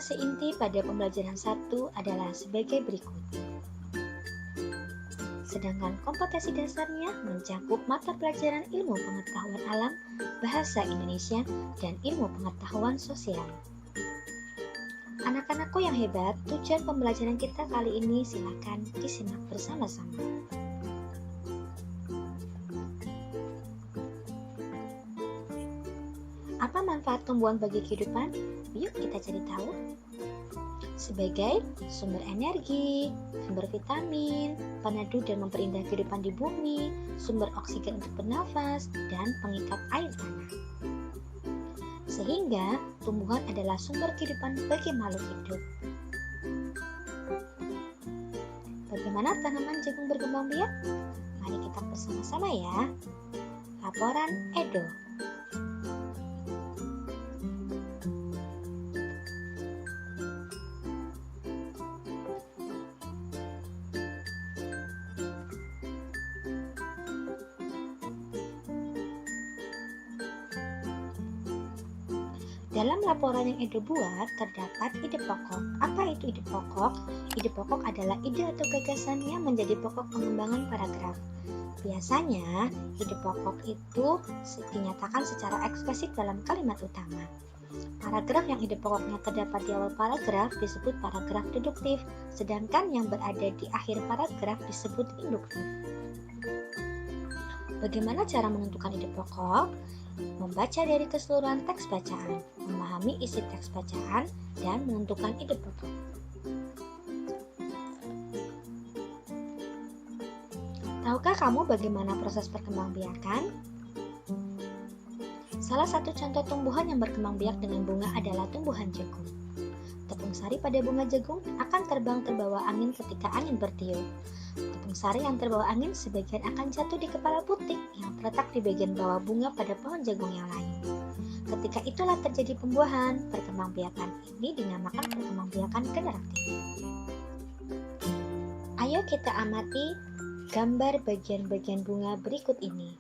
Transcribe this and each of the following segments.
Kompetensi inti pada pembelajaran 1 adalah sebagai berikut. Sedangkan kompetensi dasarnya mencakup mata pelajaran ilmu pengetahuan alam, bahasa Indonesia, dan ilmu pengetahuan sosial. Anak-anakku yang hebat, tujuan pembelajaran kita kali ini silakan disimak bersama-sama. Apa manfaat tumbuhan bagi kehidupan? Yuk kita cari tahu. Sebagai sumber energi, sumber vitamin, peneduh dan memperindah kehidupan di bumi, sumber oksigen untuk bernafas, dan pengikat air tanah. Sehingga tumbuhan adalah sumber kehidupan bagi makhluk hidup. Bagaimana tanaman jagung berkembang biak? Mari kita bersama-sama ya. Laporan Edo. Dalam laporan yang Edo buat, terdapat ide pokok. Apa itu ide pokok? Ide pokok adalah ide atau gagasan yang menjadi pokok pengembangan paragraf. Biasanya, ide pokok itu dinyatakan secara eksplisit dalam kalimat utama. Paragraf yang ide pokoknya terdapat di awal paragraf disebut paragraf deduktif, sedangkan yang berada di akhir paragraf disebut induktif. Bagaimana cara menentukan ide pokok? Membaca dari keseluruhan teks bacaan, memahami isi teks bacaan, dan menentukan ide pokok. Tahukah kamu bagaimana proses perkembangbiakan? Salah satu contoh tumbuhan yang berkembang biak dengan bunga adalah tumbuhan jagung. Tepung sari pada bunga jagung akan terbang terbawa angin ketika angin bertiup. Tepung sari yang terbawa angin sebagian akan jatuh di kepala putik yang terletak di bagian bawah bunga pada pohon jagung yang lain. Ketika itulah terjadi pembuahan. Perkembangbiakan ini dinamakan perkembangbiakan generatif. Ayo kita amati gambar bagian-bagian bunga berikut ini.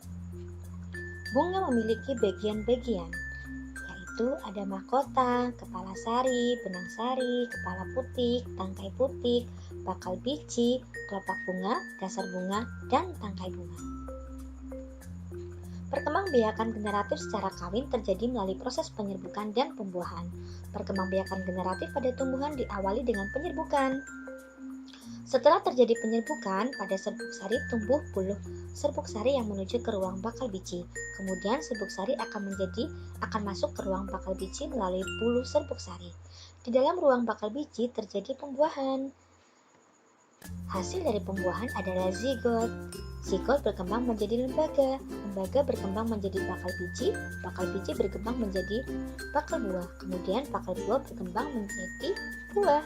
Bunga memiliki bagian-bagian, yaitu ada mahkota, kepala sari, benang sari, kepala putik, tangkai putik, bakal biji, kelopak bunga, dasar bunga, dan tangkai bunga. Perkembangbiakan generatif secara kawin terjadi melalui proses penyerbukan dan pembuahan. Perkembangbiakan generatif pada tumbuhan diawali dengan penyerbukan. Setelah terjadi penyerbukan, pada serbuk sari tumbuh buluh serbuk sari yang menuju ke ruang bakal biji. Kemudian serbuk sari akan masuk ke ruang bakal biji melalui buluh serbuk sari. Di dalam ruang bakal biji terjadi pembuahan. Hasil dari pembuahan adalah zigot. Zigot berkembang menjadi lembaga. Lembaga berkembang menjadi bakal biji berkembang menjadi bakal buah. Kemudian bakal buah berkembang menjadi buah.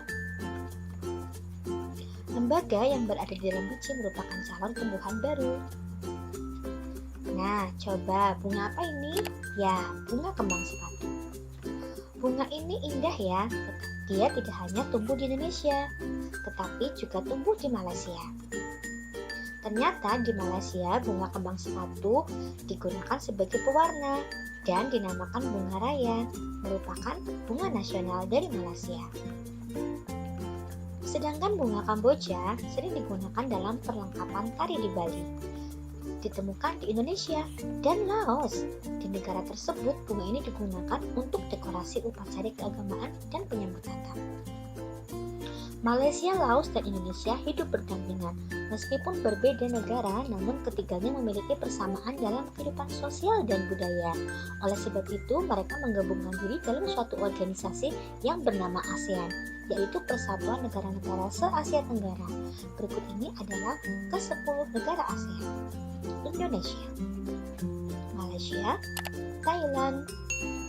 Lembaga yang berada di dalam biji merupakan calon tumbuhan baru. Nah, coba bunga apa ini? Ya, bunga kembang sepatu. Bunga ini indah ya, dia tidak hanya tumbuh di Indonesia, tetapi juga tumbuh di Malaysia. Ternyata di Malaysia bunga kembang sepatu digunakan sebagai pewarna dan dinamakan bunga raya, merupakan bunga nasional dari Malaysia. Sedangkan bunga Kamboja sering digunakan dalam perlengkapan tari di Bali. Ditemukan di Indonesia dan Laos. Di negara tersebut, bunga ini digunakan untuk dekorasi upacara keagamaan dan penyambutan tamu. Malaysia, Laos, dan Indonesia hidup berdampingan. Meskipun berbeda negara, namun ketiganya memiliki persamaan dalam kehidupan sosial dan budaya. Oleh sebab itu, mereka menggabungkan diri dalam suatu organisasi yang bernama ASEAN, yaitu Persatuan Negara-Negara Se-Asia Tenggara. Berikut ini adalah ke-10 negara ASEAN. Indonesia, Malaysia, Thailand,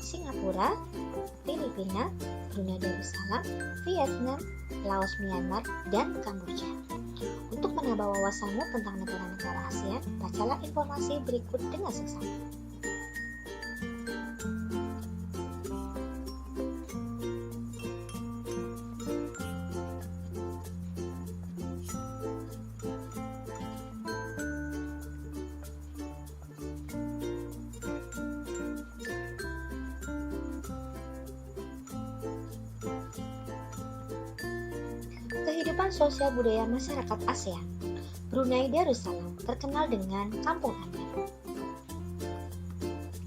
Singapura, Filipina, Brunei Darussalam, Vietnam, Laos, Myanmar, dan Kamboja. Untuk menambah wawasanmu tentang negara-negara ASEAN, bacalah informasi berikut dengan seksama. Kehidupan sosial budaya masyarakat ASEAN. Brunei Darussalam terkenal dengan kampung adat.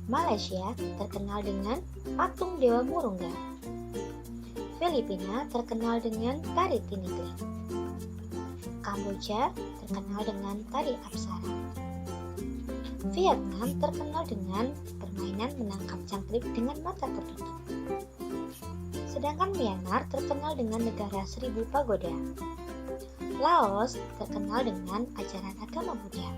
Malaysia terkenal dengan patung Dewa Murungga. Filipina terkenal dengan tari Tinigling. Kamboja terkenal dengan tari Apsara. Vietnam terkenal dengan permainan menangkap jangkrik dengan mata tertutup. Sedangkan Myanmar terkenal dengan negara 1000 pagoda. Laos terkenal dengan ajaran agama Buddha.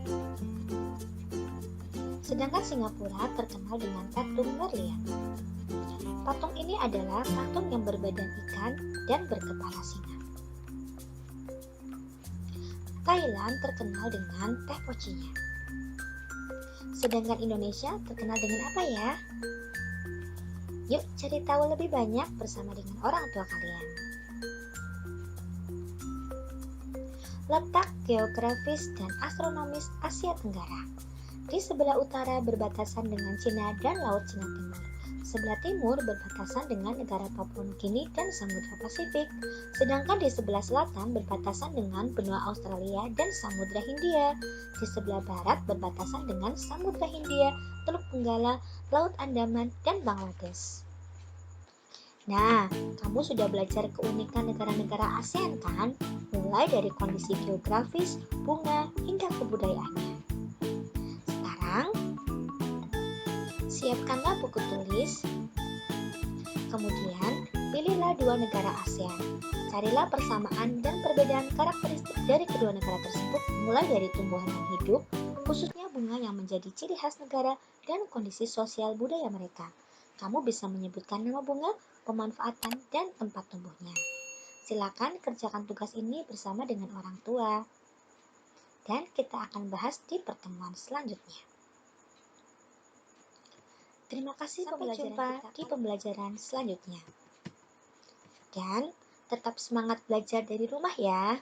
Sedangkan Singapura terkenal dengan patung Merlion. Patung ini adalah patung yang berbadan ikan dan berkepala singa. Thailand terkenal dengan teh pocinya. Sedangkan Indonesia terkenal dengan apa ya? Yuk cari tahu lebih banyak bersama dengan orang tua kalian. Letak geografis dan astronomis Asia Tenggara. Di sebelah utara berbatasan dengan Cina dan Laut Cina Timur. Sebelah timur berbatasan dengan negara Papua Nugini dan Samudra Pasifik. Sedangkan di sebelah selatan berbatasan dengan benua Australia dan Samudra Hindia. Di sebelah barat berbatasan dengan Samudra Hindia, Teluk Benggala, Laut Andaman, dan Bangladesh. Nah, kamu sudah belajar keunikan negara-negara ASEAN kan? Mulai dari kondisi geografis, bunga, hingga kebudayaannya. Sekarang, siapkanlah buku tulis. Kemudian, pilihlah 2 negara ASEAN. Carilah persamaan dan perbedaan karakteristik dari kedua negara tersebut, mulai dari tumbuhan yang hidup, khususnya bunga yang menjadi ciri khas negara, dan kondisi sosial budaya mereka. Kamu bisa menyebutkan nama bunga, pemanfaatan, dan tempat tumbuhnya. Silakan kerjakan tugas ini bersama dengan orang tua. Dan kita akan bahas di pertemuan selanjutnya. Terima kasih, sampai jumpa di pembelajaran selanjutnya. Dan tetap semangat belajar dari rumah ya.